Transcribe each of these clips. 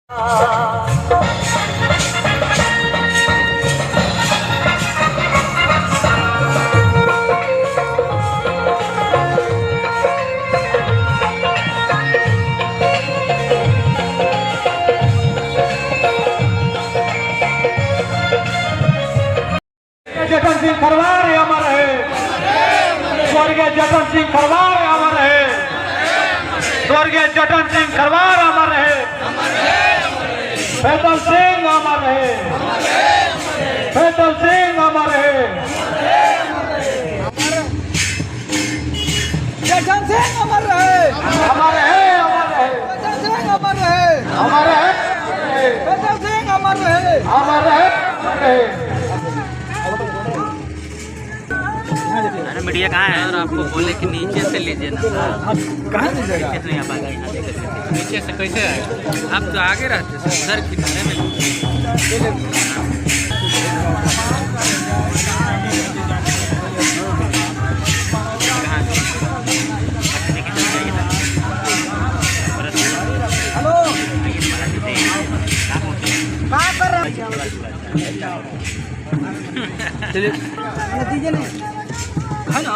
जतन सिंह खरवार अमर है, स्वर्गीय जतन सिंह खरवार अमर है, स्वर्गीय जतन सिंह खरवार अमर है, फैसल सिंह अमर है, फैसल सिंह अमर है, जतन सिंह अमर रहे, अमर है, अमर है, जतन सिंह अमर रहे, अमर है, जतन सिंह अमर रहे, अमर है, अमर है। अरे मीडिया कहाँ है? और आपको बोले कि नीचे से लीजिए ना। कहाँ लीजिएगा? नीचे से यहाँ पाएगा, यहाँ देखिए। नीचे से कैसे आए? आप तो आगे रहते हैं, उधर किनारे में। हेलो, कहाँ पर रहे? चलिए नतीजे नहीं है ना।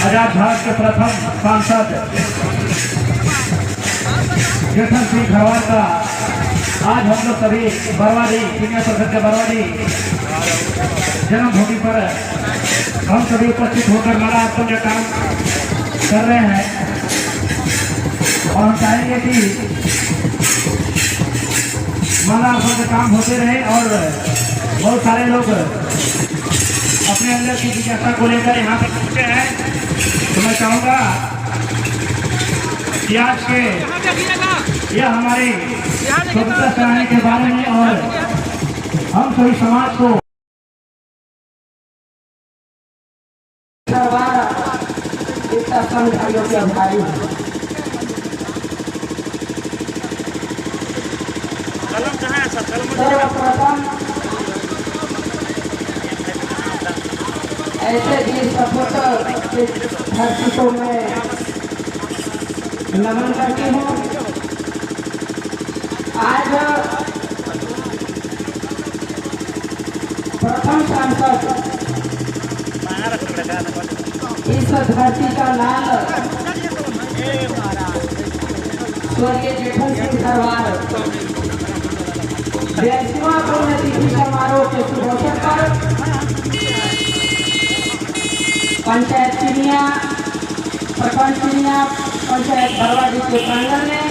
आजाद भारत के प्रथम सांसद जतन सिंह खरवार का आज हम लोग सभी बरवाडी सीनियर परिषद के बरवाडी जन्मभूमि पर हम सभी उपस्थित होकर माला अर्पण का काम कर रहे हैं और हम चाहेंगे कि माला अर्पण का काम होते रहे और बहुत सारे लोग अपने अंदर की जिज्ञासा को लेकर यहाँ पर पहुँचे हैं। तो मैं चाहूँगा कि आज के यह हमारे स्वतंत्रता सेनानी के बारे में और हम सभी समाज को भाइयों के भाई सर्वप्रथम ऐसे भी सपोर्टर के धरती को मैं नमन करती हूँ। आज प्रथम सांसद इस धरती का लाल स्वर्गीय जतन सिंह खरवार 82वां पुण्यतिथि समारोह के शुभ अवसर पर पंचायत चिड़िया प्रखंड चिड़िया पंचायत बरवाडी के प्रांगण में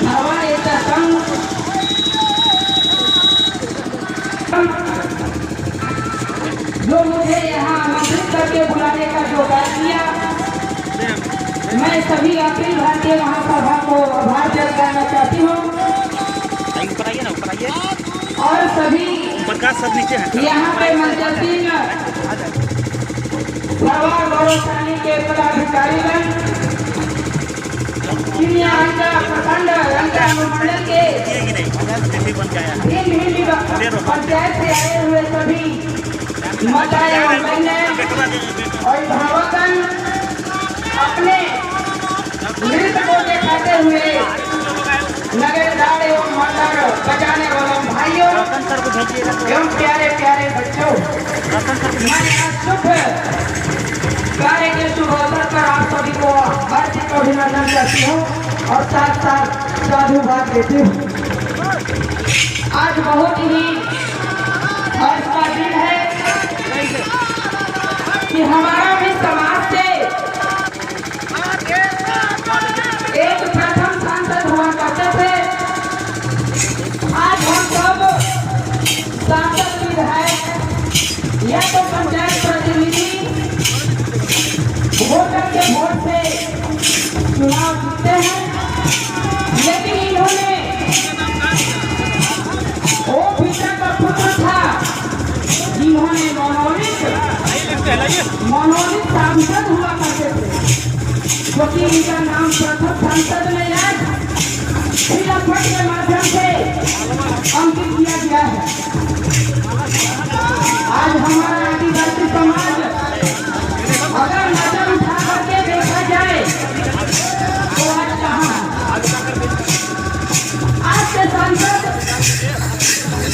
खरवार एकता संघ जो मुझे यहाँ आमंत्रित करके बुलाने का जो कार्य किया, मैं सभी अखिल भारतीय महासभा को आभार व्यक्त करना चाहती हूँ और सभी यहाँ पे मंचासीन खरवार गौरवशाली के पदाधिकारीगण चिड़िया अंडा प्रखंड अंडा अनुमंडल के भिन्न पंचायत से आए हुए सभी माता एवं बहनें और भावकन अपने नृत्य को दिखाते हुए नगरदार एवं मंडल बजाने वालों भाइयों एवं प्यारे प्यारे बच्चों, मैं आज शुभ कार्य के शुभ अवसर पर आप सभी को हार्दिक अभिनंदन करती हूँ और साथ साथ साधुवाद देती हूँ। आज बहुत ही हर्ष का दिन है कि हमारा भी समाज से एक प्रथम सांसद हुआ करते थे। आज हम सब सांसद विधायक या तो पंचायत प्रतिनिधि वोटर के वोट से चुनाव जीतते हैं, लेकिन इन्होंने वो पिता का पुत्र था जिन्होंने मनोनीत सांसद हुआ करते थे, क्योंकि इनका नाम प्रथम सांसद में है खिलाफत के माध्यम से अंकित किया गया है। आज हमारा आदिवासी समाज अगर नजर उठा करके देखा जाए तो आज कहाँ आज के सांसद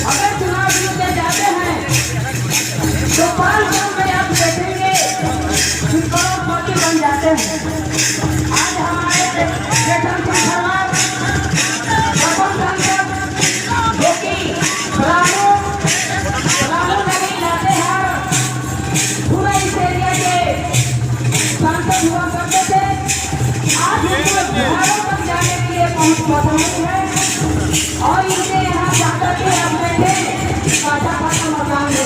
अगर चुनाव जीते जाते हैं तो 5 साल में आप देखेंगे कि करोड़पति बन जाते हैं। आज हमारे चेतन सिंह खरवार प्रथम सांसद जो कि रामू नदी लातेहार पूरा इस एरिया के सांसद हुआ करते थे। आज उनको बिहारों तक जाने के लिए पहुंच पहुंची है और इनके यहाँ जाकर के आप बैठे काटा काटा मकान दे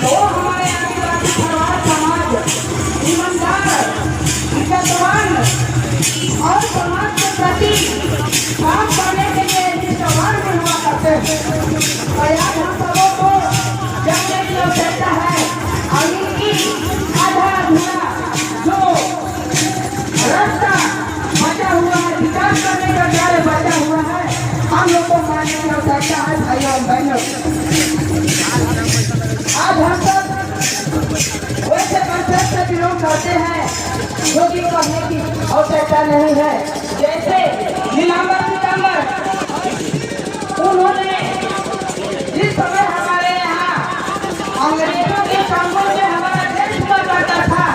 तो हमारे आदिवासी खरवार समाज ईमानदार इज्जतवान और समाज के प्रति काम करने के लिए निष्ठावान भी हुआ करते हैं। और आज हम सबों को जानने की आवश्यकता है और इनकी आधा अधूरा जो रास्ता बचा हुआ है विकास करने का कार्य बचा हुआ है हम लोग को मानने की आवश्यकता है। भाइयों और बहनों आज हम सब वैसे कंसेप्ट से विरोध करते हैं जो कि करने की आवश्यकता नहीं है। जैसे नीलांबर पीतांबर उन्होंने जिस समय हमारे यहाँ अंग्रेजों के कानून में हमारा देश हुआ करता था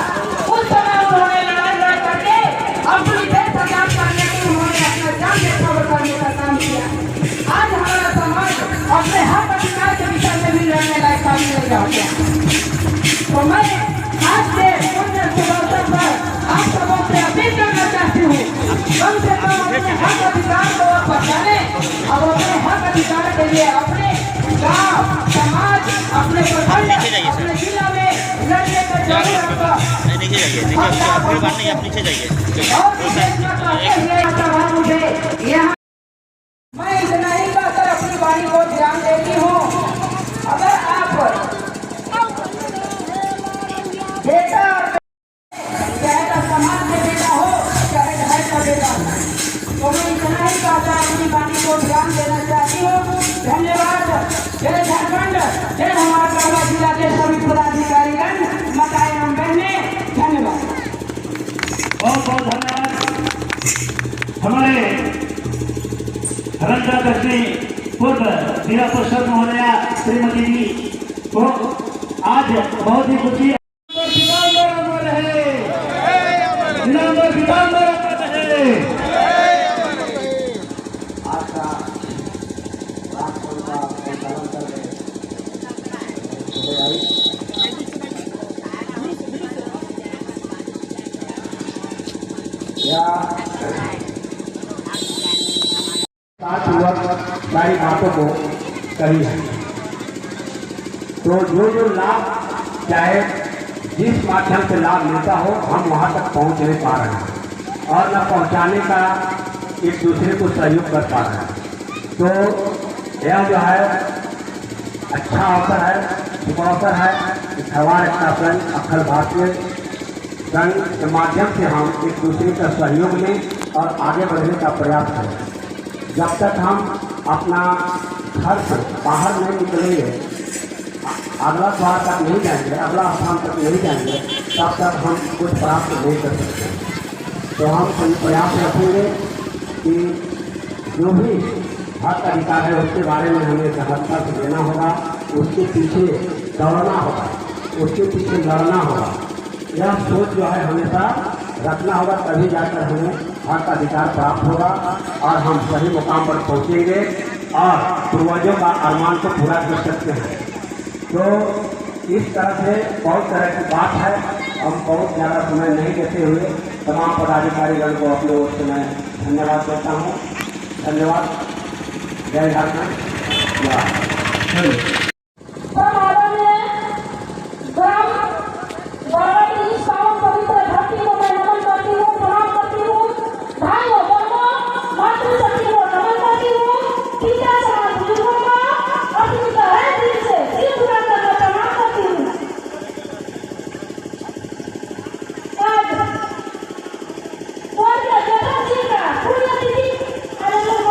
उस समय उन्होंने लड़ाई लड़ करके अपनी देश आजाद करने के उन्होंने अपना जान न्यौछावर करने का काम किया। आज हमारा समाज अपने हक अधिकार के विषय में भी लड़ने लायक काम नहीं रहा। तो मैं आज से पुण्य शुभ अवसर पर आप सबों से अपील करना चाहती हूँ कम से कम अपने हक अधिकार को पहचाने और अपने हक अधिकार के लिए अपने गांव समाज अपने प्रखंड अपने जिला में लड़ने का जरूर होगा। और मुझे यहाँ मैं इतना ही कहकर अपनी वाणी को ध्यान देती हूँ। अगर आप बेटा चाहे तो समाज में बेटा हो चाहे घर का बेटा हो तो मैं इतना ही कहकर अपनी वाणी को ध्यान देना चाहती हूँ। धन्यवाद। जय झारखंड, जय हमारा गढ़वा जिला के सभी पदाधिकारीगण, माताएं एवं बहनें, धन्यवाद। बहुत बहुत धन्यवाद हमारे रंगा दर्शी पूर्व जिला परिषद महोदया श्रीमती जी को आज बहुत ही खुशी सारी बातों को कही है। तो जो लाभ चाहे जिस माध्यम से लाभ मिलता हो हम वहाँ तक पहुँच नहीं पा रहे हैं और न पहुँचाने का एक दूसरे को सहयोग कर पा रहे हैं। तो यह जो है अच्छा अवसर है, शुभ अवसर है कि खरवार एकता संघ अखिल भारतीय संघ के माध्यम से हम एक दूसरे का सहयोग लें और आगे बढ़ने का प्रयास करें। जब तक हम अपना घर से बाहर नहीं निकलेंगे, अगला द्वार तक नहीं जाएंगे, अगला स्थान तक नहीं जाएंगे, तब तक हम कुछ प्राप्त नहीं कर सकते। तो हम सभी प्रयास रखेंगे कि जो भी हक अधिकार है उसके बारे में हमें सहजता से देना होगा, उसके पीछे दौड़ना होगा, उसके पीछे लड़ना होगा। यह सोच जो है हमेशा रखना होगा, तभी जाकर हमें हक अधिकार प्राप्त होगा और हम सही मुकाम पर पहुंचेंगे और पूर्वजों का अरमान को पूरा कर सकते हैं। तो इस तरह से बहुत तरह की बात है। हम बहुत ज़्यादा समय नहीं देते हुए तमाम पदाधिकारीगण को अपने ओर से मैं धन्यवाद देता हूँ। धन्यवाद। जय झारखंड। आज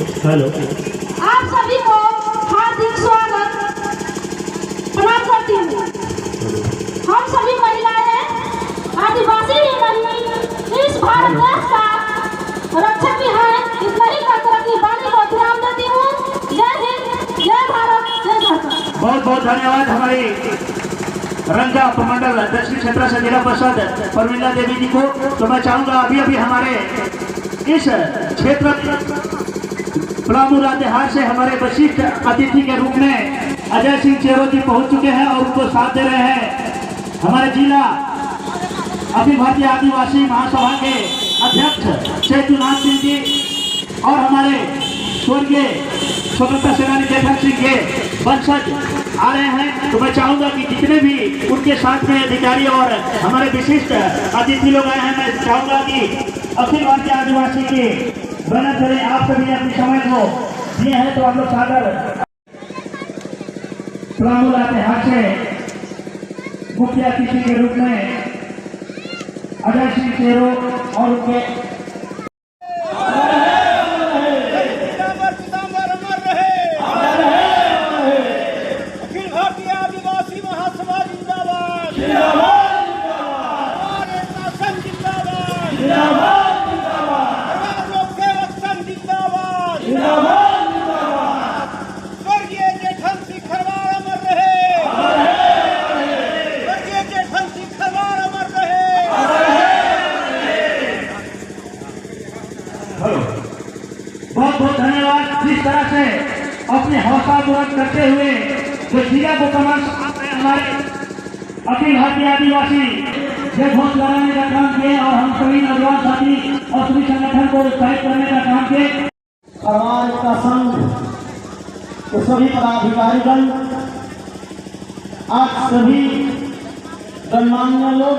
हेलो। आप सभी को हार्दिक स्वागत प्रणाम करती हूँ। हम सभी महिलाएं आदिवासी ही नहीं इस भारत देश का रक्षक भी है। इतना ही कहकर अपनी वाणी को विराम देती हूँ। जय हिंद, जय भारत, जय झारखंड। बहुत बहुत धन्यवाद हमारी रंजा उपमंडल दक्षिण क्षेत्र से जिला परिषद परमिला देवी जी को। तो मैं चाहूंगा अभी अभी हमारे इस क्षेत्र पलामू लातेहार से हमारे वरिष्ठ अतिथि के रूप में अजय सिंह चेरो जी पहुंच चुके हैं और उनको साथ दे रहे हैं हमारे जिला अखिल भारतीय आदिवासी महासभा के अध्यक्ष चैतुनाथ सिंह जी और हमारे स्वर्गीय स्वतंत्रता सेनानी जेठन सिंह के वंशज आ रहे हैं। तो मैं चाहूंगा कि जितने भी उनके साथ में अधिकारी और हमारे विशिष्ट अतिथि लोग आए हैं, मैं चाहूंगा कि अखिल भारतीय आदिवासी के बैनर तले आप सभी ने अपने समय को दिए हैं। तो आप लोग सागर पलामू लातेहार से मुख्य अतिथि के रूप में अजय सिंह चेरो और उनके बहुत बहुत धन्यवाद। जिस तरह से अपने हौसला बुलंद करते हुए जो जिला को कमांड हमारे अखिल भारतीय आदिवासी जय घोष लगाने का काम किए और हम सभी नौजवान साथी और सभी संगठन को उत्साहित करने का काम किए। समाज का संघ के सभी पदाधिकारीगण, आज सभी गणमान्य लोग,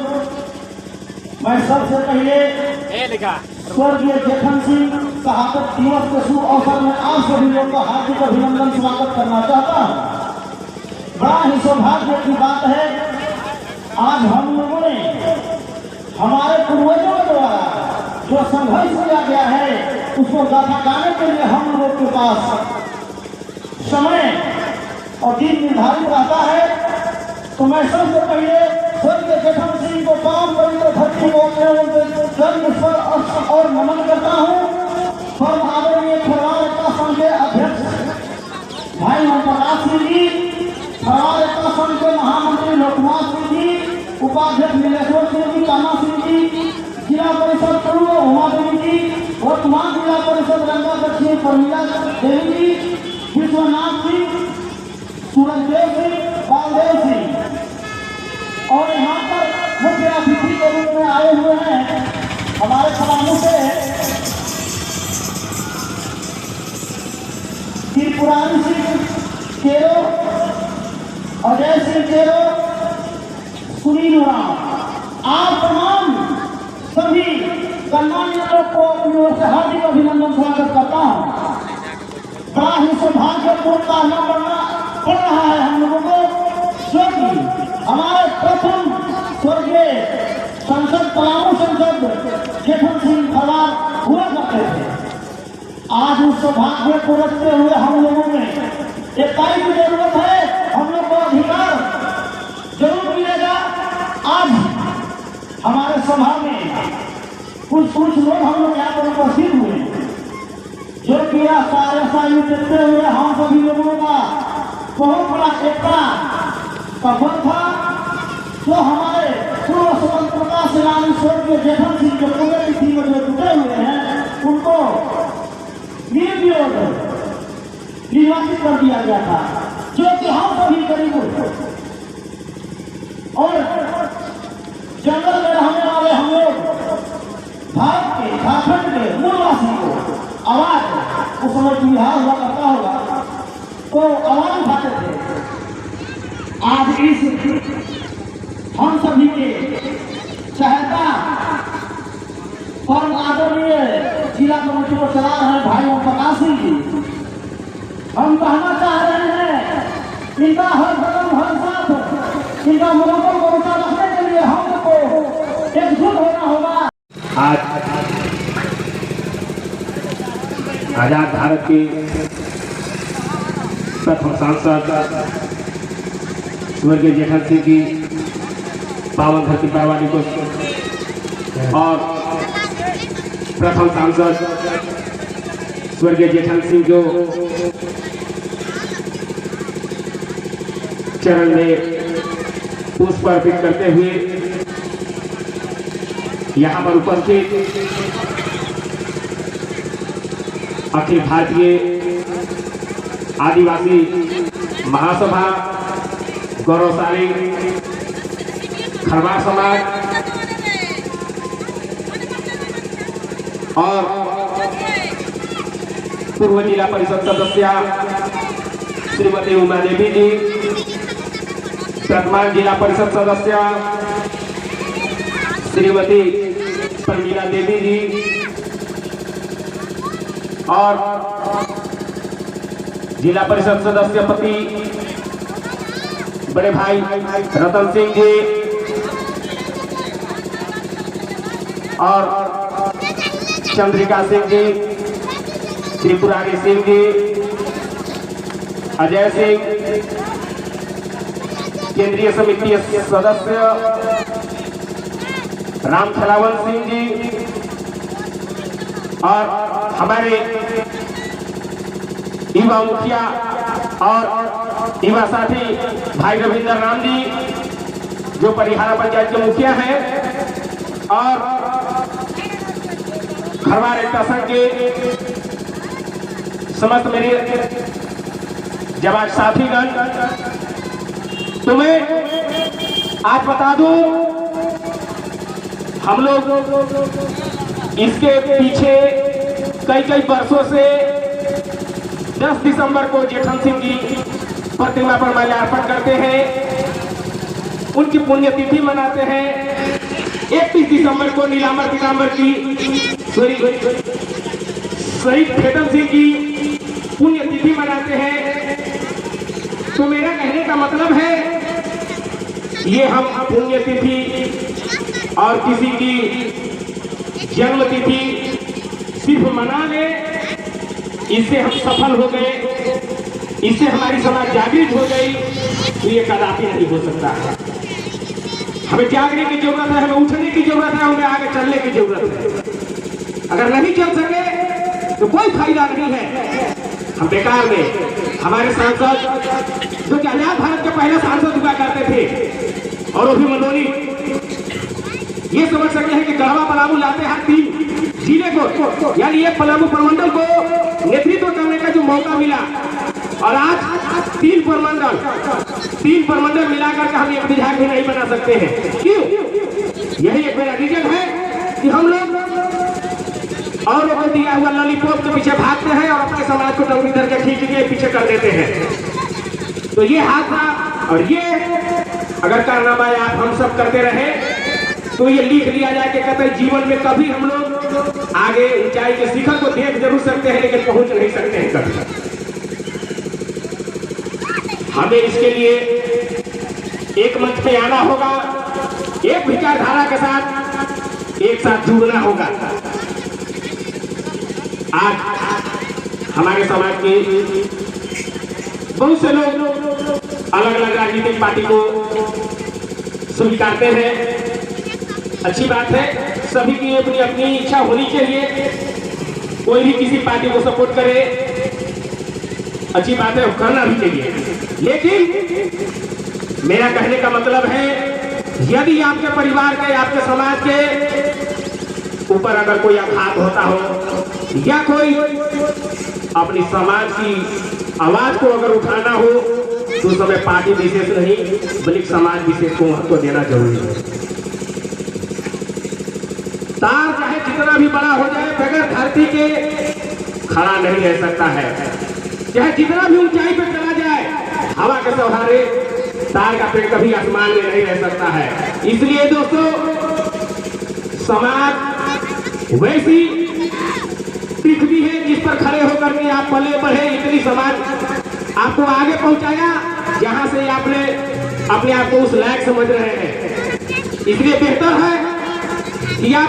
मैं सबसे पहले स्वर्गीय जेठन सिंह शहादत दिवस के शुभ अवसर में आप सभी लोग का हार्दिक अभिनंदन स्वागत करना चाहता हूँ। बड़ा ही सौभाग्य की बात है, आज हम लोगों ने हमारे पूर्वजों द्वारा जो संघर्ष किया गया है उसको गाथा गाने के लिए हम लोगों के पास समय और दिन निर्धारित रहता है। तो मैं सबसे पहले स्वर्गीय जेठन सिंह को पावन पवित्र धरती को और नमन करता हूँ। परम आदरणीय खरवार एकता संघ के अध्यक्ष भाई ओम प्रकाश सिंह जी, खरवार एकता संघ के महामंत्री लोककुमार सिंह जी, उपाध्यक्ष नीलेश्वर सिंह जी, कान्हा सिंह जी, जिला परिषद पूर्व उमा देवी जी, वर्तमान जिला परिषद रंगा दक्षिण परमिला देवी जी, विश्वनाथ सिंह, सूरजदेव सिंह, बालदेव सिंह, और यहाँ पर मुख्य अतिथि के रूप में आए हुए हैं हमारे पलामू से त्रिपुरारी सिंह चेरो, अजय सिंह चेरो, सुनील राम। आप तमाम सभी गणमान्य लोग को अपनी ओर से हार्दिक अभिनंदन स्वागत करता हूँ। बड़ा ही सौभाग्यपूर्ण कार्य पड़ रहा है हम लोगों को, क्योंकि हमारे प्रथम स्वर्गीय संसद पलामू संसद जेठन सिंह खरवार हुआ करते थे। आज उस सौभाग्य को रखते हुए हम लोगों में इकाई की जरूरत है। हम लोग को अधिकार जरूर मिलेगा। आज हमारे सभा में कुछ लोग हम लोग यहाँ पर उपस्थित हुए, जो कि कार्य देते हुए हम सभी लोगों का बहुत बड़ा एकता का बल था। जो हमारे पूर्व स्वतंत्रता सेनानी स्वर्गीय जेठन सिंह के पुण्यतिथि में जो जुटे हुए हैं उनको निर्वाचित कर दिया गया था, जो कि हम सभी गरीबों और जंगल में रहने वाले हम लोग भारत के झारखंड के मूलवासी को आवाज, उस समय बिहार हुआ करता होगा तो आवाज उठाते थे। आज इस हम सभी के सहायता और आदरणीय जिला कमेटी को चला रहे हैं भाई ओम प्रकाश सिंह जी, हम कहना चाह रहे हैं इनका हर कदम हर साथ इनका मनोबल को ऊंचा रखने के लिए हमको एकजुट होना होगा। आजाद भारत के प्रथम सांसद स्वर्गीय जेठन सिंह की पावन धरती परवानी को और प्रथम सांसद स्वर्गीय जेठन सिंह जो चरण में पुष्प अर्पित करते हुए यहाँ पर उपस्थित अखिल भारतीय आदिवासी महासभा गौरवशाली खरवार समाज और पूर्व जिला परिषद सदस्य श्रीमती उमा देवी जी, वर्तमान जिला परिषद सदस्य श्रीमती परमीला देवी जी और जिला परिषद सदस्य पति बड़े भाई रतन सिंह जी और चंद्रिका सिंह जी, त्रिपुरारी सिंह जी, अजय सिंह, केंद्रीय समिति सदस्य राम खलावन सिंह जी और हमारे युवा मुखिया और युवा साथी भाई रविंद्र राम जी जो परिहारा पंचायत के मुखिया हैं और खरवार एकता संघ के समस्त मेरे जवान साथीगण, तो मैं आज बता दूं हम लोग इसके पीछे कई वर्षों से 10 दिसंबर को जेठन सिंह की प्रतिमा पर माल्यार्पण करते हैं, उनकी पुण्यतिथि मनाते हैं। 31 दिसंबर को नीलांबर पीतांबर की शहीद जेठन सिंह की पुण्यतिथि मनाते हैं। तो मेरा कहने का मतलब है ये हम पुण्यतिथि और किसी की जन्म तिथि सिर्फ मना ले, इससे हम सफल हो गए, इससे हमारी समाज जागृत हो गई, तो ये कदापि नहीं हो सकता है। हमें जागने की जरूरत है, हमें उठने की जरूरत है, हमें आगे चलने की जरूरत है। अगर नहीं चल सके तो कोई फायदा नहीं है, हम बेकार में। हमारे सांसद जो कि आजाद भारत के पहले सांसद हुआ करते थे और वो भी मनोनीत, ये समझ सकते हैं कि गढ़वा पलामू लातेहार 3 जिले को, यानी ये पलामू प्रमंडल को नेतृत्व करने का जो मौका मिला और आज 3 प्रमंडल मिलाकर के हम एक विधायक भी नहीं बना सकते हैं। क्यों? यही एक मेरा रीजन है कि हम लोग और लोगों को दिया हुआ लॉलीपॉप के पीछे भागते हैं और अपने समाज को डंगरी धर के खींच के पीछे कर देते हैं। तो ये हादसा और ये अगर कारनामा आप हम सब करते रहे तो ये लिख लिया जाए कि कहते हैं जीवन में कभी हम लोग आगे ऊंचाई के शिखर को देख जरूर सकते हैं लेकिन पहुंच नहीं सकते हैं कभी। हमें इसके लिए एक मंच पे आना होगा, एक विचारधारा के साथ एक साथ जुड़ना होगा। आज हमारे समाज के बहुत से लोग अलग अलग राजनीतिक पार्टी को स्वीकारते हैं, अच्छी बात है, सभी की अपनी अपनी इच्छा होनी चाहिए। कोई भी किसी पार्टी को सपोर्ट करे, अच्छी बात है, करना भी चाहिए। लेकिन मेरा कहने का मतलब है यदि आपके परिवार के, आपके समाज के ऊपर अगर कोई आघात होता हो या कोई अपनी समाज की आवाज को अगर उठाना हो तो उस समय पार्टी विशेष नहीं बल्कि समाज विशेष को महत्व देना जरूरी है। तार चाहे जितना भी बड़ा हो जाए बगैर धरती के खड़ा नहीं रह सकता है, चाहे जितना भी ऊंचाई पर चला जाए हवा के सहारे तार का पेड़ कभी आसमान में नहीं रह सकता है। इसलिए दोस्तों समाज वैसी पृथ्वी है जिस पर खड़े होकर के आप पले बढ़े, इतनी समाज आपको आगे पहुंचाया जहां से आपने अपने आप को उस लायक समझ रहे हैं। इसलिए बेहतर है कि आप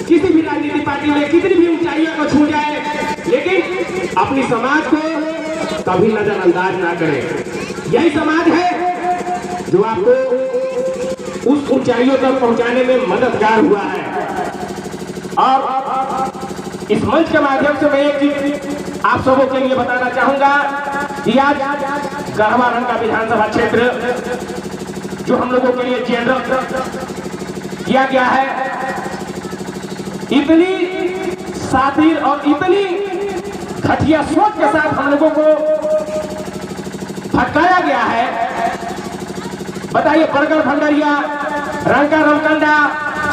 किसी भी राजनीतिक पार्टी में कितनी भी ऊंचाइयों को छू जाए लेकिन अपनी समाज को कभी नजरअंदाज ना करें। यही समाज है जो आपको उस ऊंचाइयों तक पहुंचाने में मददगार हुआ है। और इस मंच के माध्यम से मैं एक चीज आप सबों के लिए बताना चाहूंगा कि आज गढ़वा रंग का विधानसभा क्षेत्र जो हम लोगों के लिए जनरल किया गया है, इतनी सातिर और इतनी घटिया सोच के साथ हम लोगों को भटकाया गया है। बताइए, बरगढ़ भंडरिया, रंका रमकंडा,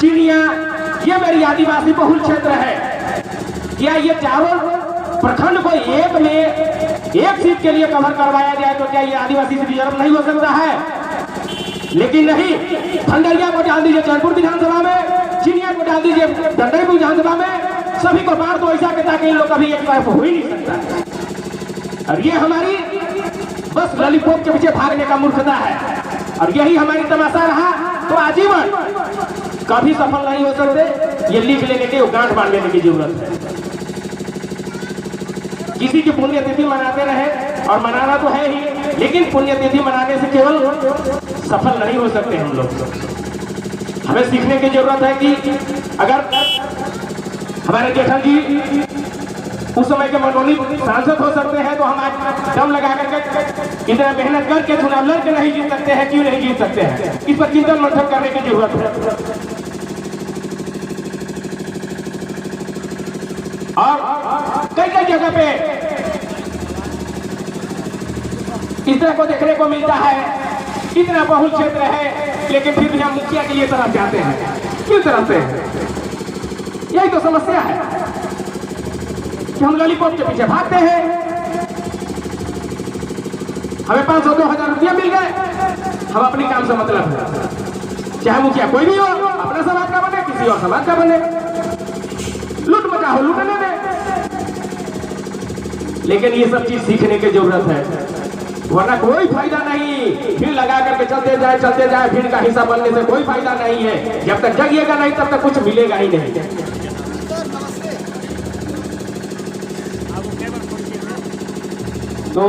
चिड़िया, ये मेरी आदिवासी बहुल क्षेत्र है। क्या ये चारों प्रखंड को एक सीट के लिए कवर करवाया जाए तो क्या ये आदिवासी से रिजर्व नहीं हो सकता है? लेकिन नहीं, भंडरिया को डाल दीजिए चैनपुर विधानसभा में, चिड़िया को डाल दीजिए डंडईपुर विधानसभा में, सभी को बांट दो ऐसा कि इन लोग कभी एक तरफ हो ही नहीं सकता। और ये हमारी बस लॉलीपॉप के पीछे भागने का मूर्खता है, और यही हमारी तमाशा रहा तो आजीवन कभी सफल नहीं हो सकते। ये लिख लेने के गांठ बांध लेने की जरूरत है। किसी की पुण्यतिथि मनाते रहे, और मनाना तो है ही, लेकिन पुण्यतिथि मनाने से केवल सफल नहीं हो सकते हम लोग। हमें सीखने की जरूरत है कि अगर हमारे जेठन जी उस समय के मनोनीत सांसद हो सकते हैं तो हम आज दम लगा करके इतना मेहनत करके चुनाव लड़ के नहीं जीत सकते हैं। क्यों नहीं जीत सकते हैं? इस पर चिंतन मंथन करने की जरूरत है। और कई कई जगह पे इस तरह को देखने को मिलता है, इतना बहुल क्षेत्र है, लेकिन फिर भी हम मुखिया के लिए तरफ जाते हैं। किस तरह से? यही तो समस्या है कि हम लॉलीपॉप के पीछे भागते हैं। हमें 500-2000 रुपया मिल गए, हम अपनी काम से मतलब है, चाहे मुखिया कोई भी हो, अपना समाज का बने, किसी और समाज का बने, लूट मचा हो लूटने दे। लेकिन ये सब चीज सीखने की जरूरत है, वरना कोई फायदा नहीं। फिर लगा करके चलते जाए, फिर का हिस्सा बनने से कोई फायदा नहीं है। जब तक जगिएगा नहीं तब तक कुछ मिलेगा ही नहीं। तो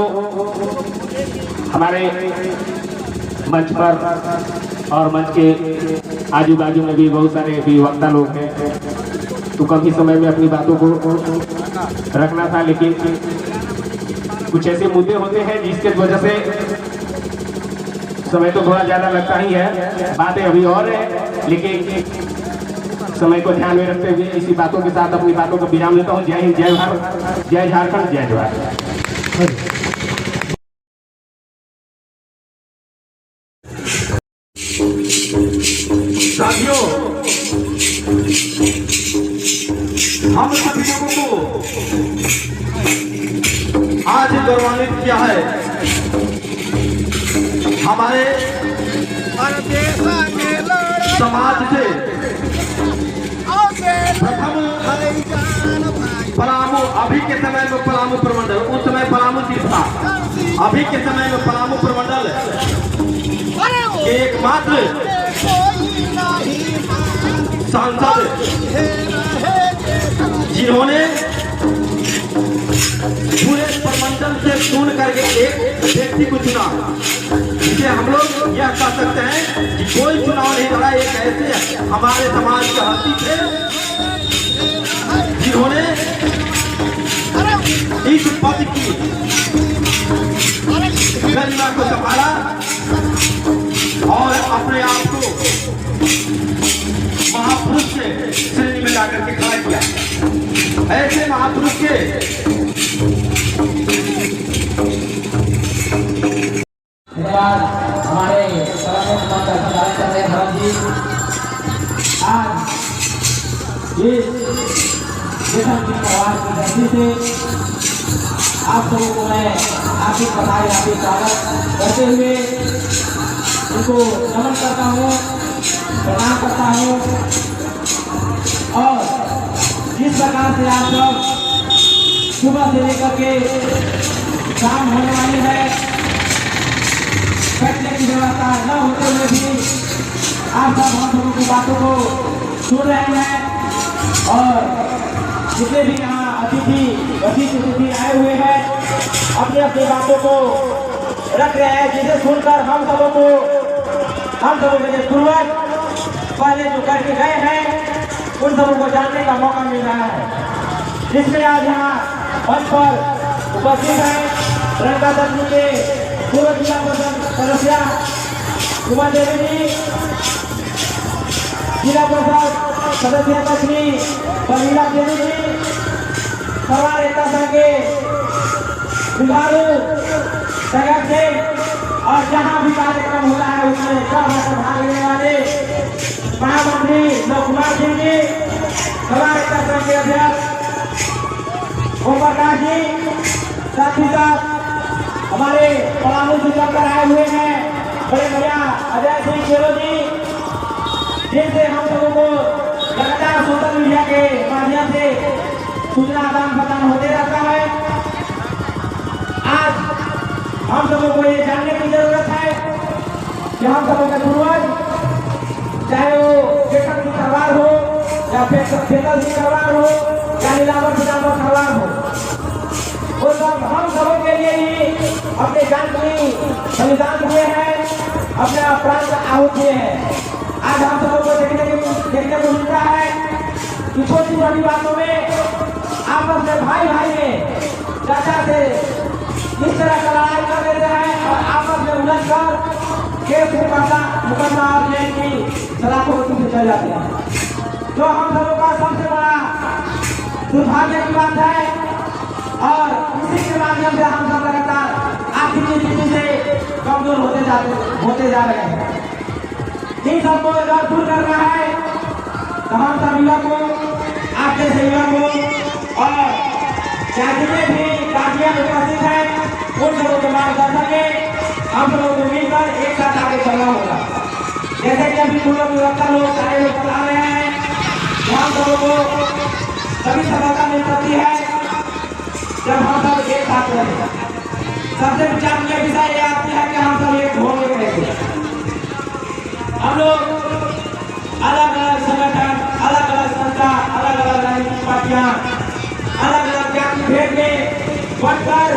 हमारे मंच पर और मंच के आजू बाजू में भी बहुत सारे भी वक्ता लोग हैं, तो काफी समय में अपनी बातों को रखना था, लेकिन कुछ ऐसे मुद्दे होते हैं जिसके वजह से समय तो थोड़ा ज्यादा लगता ही है। बातें अभी और है, लेकिन समय को ध्यान में रखते हुए इसी बातों के साथ अपनी बातों को विराम देता हूँ। जय हिंद, जय भारत, जय झारखंड, जय जवाहर। साथियों, हम सभी लोगों को आज गौरवान्वित किया है हमारे समाज से प्रथम पलामू, अभी के समय में पलामू प्रमंडल, उस समय पलामू सीट था, अभी के समय में पलामू प्रमंडल एकमात्र सांसद जिन्होंने पूरे प्रमंडल से चुन करके एक व्यक्ति को चुना, जिसे हम लोग यह कह सकते हैं कि कोई चुनाव नहीं लड़ा। एक ऐसे हमारे समाज के हस्ती थे जिन्होंने इस पद की गरिमा को संभाला और अपने आप को महापुरुष के श्रेणी में जाकर के खड़ा किया। ऐसे महापुरुष के धन्यवाद हमारे भरत जी। आज इस जेठन की आवाज की धरती से आप सबों को मैं आपकी बधाई, आपकी स्वागत करते हुए उनको नमन करता हूँ, प्रणाम करता हूँ। और जिस प्रकार से आप सब सुबह से लेकर के शाम होने वाली है, बैठने की व्यवस्था न होते हुए भी आप सब हम लोगों की बातों को सुन रहे हैं। और जितने भी यहाँ अतिथि वशिष्ठ अतिथि आए हुए हैं, अपनी अपनी बातों को रख रहे हैं, जिसे सुनकर हम सबों के पूर्वज पहले जो करके गए हैं उन सबों को जानने का मौका मिल रहा है। जिसमें आज यहाँ मंच पर उपस्थित है रंगा दत्त के पूर्व जिला परिषद सदस्य उमा देवी जी, जिला परिषद सदस्य पत्नी प्रमीला देवी जी, सवार एकता संघ के संगठन से, और जहाँ भी कार्यक्रम होता है उसमें सब भाग लेने वाले महामंत्री नव कुमार सिंह जी, सवार एकता संघ के अध्यक्ष ओम प्रकाश जी, साथ ही साथ हमारे पलामू से चलकर आए हुए हैं बड़े भैया अजय सिंह खेरो जी, जिनसे हम लोगों को लगातार सोशल मीडिया के माध्यम से सूचना आदान प्रदान होते रहता है। आज हम सबों को ये जानने की जरूरत है कि हम सबों के पूर्वज, चाहे वो बेटन की तलवार हो या फेतल की तलवार हो या नीलावर की तलवार हो, वो सब हम सबों के लिए ही अपने जान की बलिदान हुए हैं, अपना प्राण का आहुति दिए हैं। आज हम सबों को देखने को मिलता है कि छोटी छोटी बातों में आपस में भाई में चाचा से इस तरह का लड़ाई कर देते हैं और आपस में उलझ कर केस मुकदमा और जेल की सलाखों को पीछे चल जाते हैं, जो हम सबों का सबसे बड़ा दुर्भाग्य की बात है। और इसी के माध्यम से हम सब लगातार आर्थिक स्थिति से कमजोर होते जा रहे हैं। इन सबको अगर दूर करना है तो हम सब युवा को, आज जैसे युवा को और जितने भी गार्जियन उपस्थित हैं उन सबों को मार्गदर्शन में हम लोगों को मिलकर एक साथ आगे चलना होगा। जैसे कि अभी पूर्व व्यवस्था लोग सारे लोग चला रहे हैं, तो हम सबों को सभी सफलता मिल सकती है जब हम सब एक साथ रहेंगे। सबसे विचार में विषय ये आती है कि हम सब एक होंगे कैसे। हम लोग अलग अलग संगठन, अलग अलग संस्था, अलग अलग राजनीतिक पार्टियां, अलग अलग जाति भेद में बढ़कर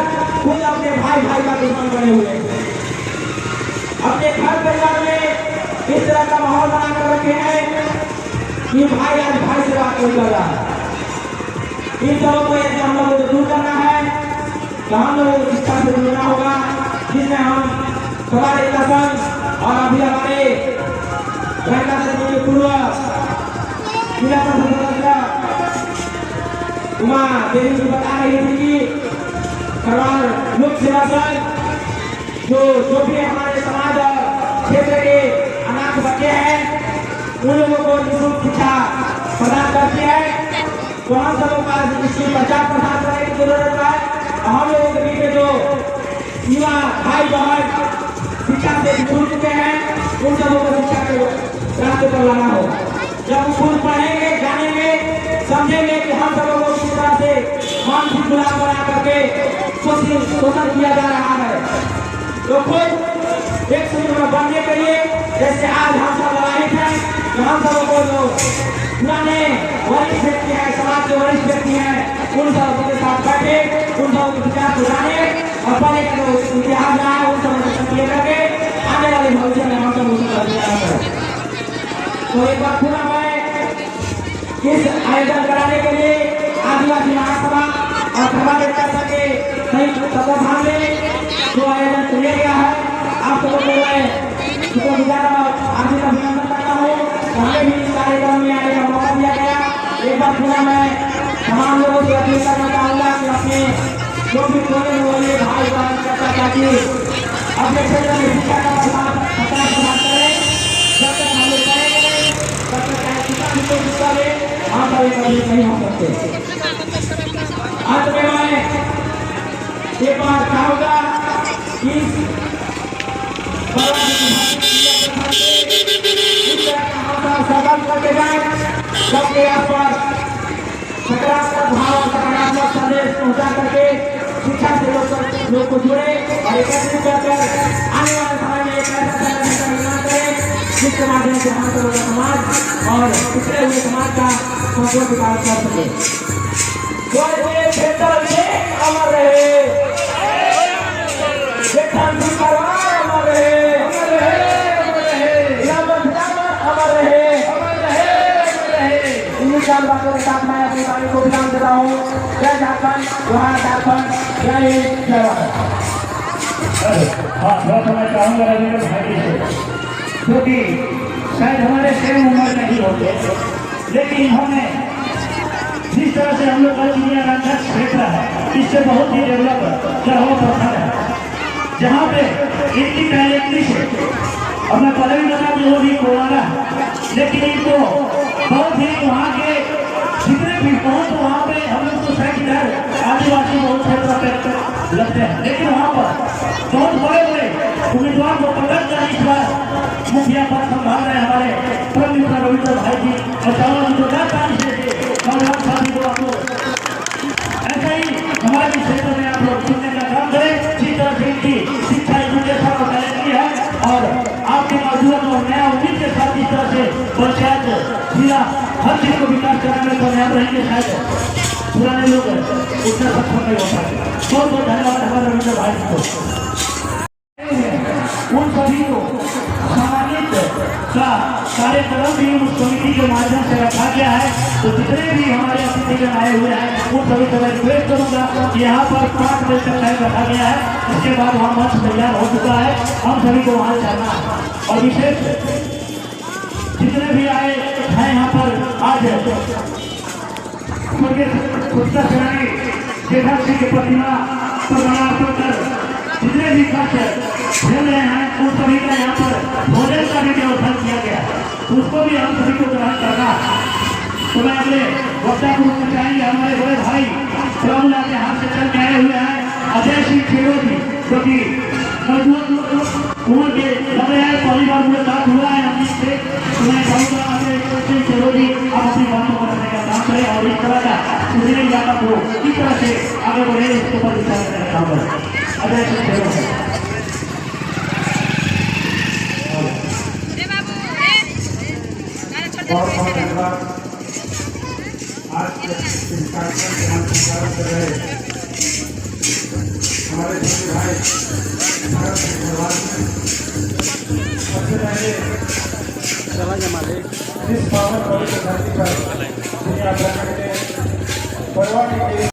खुद अपने भाई का दुश्मन बने हुए हैं। अपने घर परिवार में इस तरह का माहौल बना कर रखे हैं कि भाई आज भाई से बात नहीं कर रहा है। इन सबों को यदि हम लोगों को दूर करना है तो हम लोगों को शिक्षा से जुड़ना होगा, जिसमें हम सवार एकता संघ और अभी हमारे रंगा दत्त के पूर्व जिला परिषद सदस्य उमा देवी जी बता रही थी कि सवार लोक सेवा संघ जो भी हमारे समाज और क्षेत्र के अनाथ बच्चे हैं उन लोगों को निःशुल्क शिक्षा प्रदान करती है। तो हम सबों का इसकी प्रचार प्रसार करने की जरूरत है। हम लोगों के बीच में जो युवा भाई बहन शिक्षा से जुड़ चुके हैं उन सबों को शिक्षा के रास्ते पर लाना हो। जब खुद पढ़ेंगे, जानेंगे, समझेंगे कि हम सबों को किस तरह से मानसिक गुलाम बना करके शोषण किया जा रहा है, तो खुद एक सूत्र में बनने के लिए जैसे आज हम सब लड़ाई हैं, तो हम सबों को जो पुराने वरिष्ठ व्यक्ति हैं, समाज के वरिष्ठ व्यक्ति हैं, उन सबों के साथ बैठे, उन सबों के विचार को जाने और पहले का जो इतिहास रहा है उन सबों को सक्रिय करके आने वाले भविष्य में हम सब उसे। तो एक बार पूरा मैं इस आयोजन कराने के लिए आदिवासी महासभा और सभा एकता संघ के संयुक्त तत्वाधान में जो आयोजन किया गया है, आप सबों को मैं शुक्रगुजार और हार्दिक अभिनंदन करता हूँ। हमें भी इस कार्यक्रम में आने का मौका दिया गया। एक बार पुनः मैं तमाम लोगों से अपील करना चाहूँगा कि अपने जो भी कोने वाले भाई बहन चाचा चाची अपने क्षेत्र में शिक्षा का प्रसार करें। जब तक हम लोग करेंगे तब तक चाहे शिक्षा की कोशिश करें, हम कभी नहीं हो सकते। अंत में मैं एक बार चाहूँगा कि संकल्प करके जाए, सबके आसपास सकारात्मक भाव और सकारात्मक संदेश पहुंचा करके शिक्षा से लोग को जुड़े और एकत्रित कर आने वाले समय में एक ऐसा संगठन का निर्माण करें जिसके माध्यम से हम लोगों का समाज और पिछड़े हुए समाज का संपूर्ण विकास कर सके। स्वर्गीय चेतन सिंह अमर रहे, चेतन सिंह परिवार अमर रहे, अमर रहे। इन्हीं चार बातों के साथ मैं अपनी वाणी को विराम देता हूँ। जय झारखंड, जोहार झारखंड, जय हिंद, जय भारत। हाँ, थोड़ा मैं चाहूँगा रविंद्र भाई से, क्योंकि शायद हमारे सेम उम्र नहीं होते, लेकिन हमने जिस तरह से हम लोग का चिड़िया रंगा क्षेत्र है, इससे बहुत ही डेवलप चढ़ावा प्रखंड है, जहाँ पे इनकी टैलेंटली से अपना पदवी बना जो वो भी कोराना है, लेकिन इनको बहुत ही वहाँ के जितने भी पहुँच वहाँ पे हम लोग तो शायद इधर आदिवासी बहुत क्षेत्र पे लगते हैं, लेकिन वहाँ पर बहुत बड़े बड़े उम्मीदवार को पकड़ कर इस बार मुखिया पद संभाल रहे हमारे परम मित्र रविंद्र भाई जी और चावल जी को साथी को आपको ऐसा ही हमारे भी क्षेत्र में आप लोग सुनने का काम करें, जिस तरह से इनकी शिक्षा एजुकेशन और टैलेंट की है और आपके मौजूद और नया उम्मीद के साथ इस तरह से पंचायत जिला हर चीज को विकास कराने में कामयाब रहेंगे। शायद पुराने लोग उतना सक्षम नहीं हो पाए। बहुत बहुत धन्यवाद हमारे रविंद्र भाई जी को। उन सभी को सम्मानित का कार्यक्रम भी उस समिति के माध्यम से रखा गया है, तो जितने भी हमारे अतिथिगण आए हुए हैं उन सभी को मैं रिक्वेस्ट करूंगा, यहाँ पर 5 बजे तक टाइम रखा गया है, इसके बाद वहाँ मंच तैयार हो चुका है, हम सभी को वहाँ जाना है। और विशेष जितने भी आए हैं यहाँ पर आज स्वच्छता सेनानी शेखर सिंह की प्रतिमा पर माल्यार्पण कर जितने भी कष्ट झेल रहे हैं उन सभी का यहाँ पर भोजन का भी व्यवस्था किया गया है, उसको भी हम सभी को ग्रहण करना है। तो मैं अगले वक्ता को चाहेंगे हमारे बड़े भाई प्रभुला के हाथ से चल के आए हुए हैं अजय सिंह खेरो जी, जो कि उम्र के लग रहे हैं, पहली बार मुलाकात हुआ है हम से, तो मैं कहूँगा अजय सिंह खेरो जी आप अपनी बातों को रखने का काम करें और इस तरह का सुधरे इलाका को किस तरह से आगे बढ़े इसके ऊपर विचार करने का काम करें। अजय सिंह खेरो आज इस कार्यक्रम के हम संचालन कर रहे हमारे छोटे भाई भारत के परिवार में सबसे पहले इस पावन पवित्र धरती पर दुनिया भर के परिवार के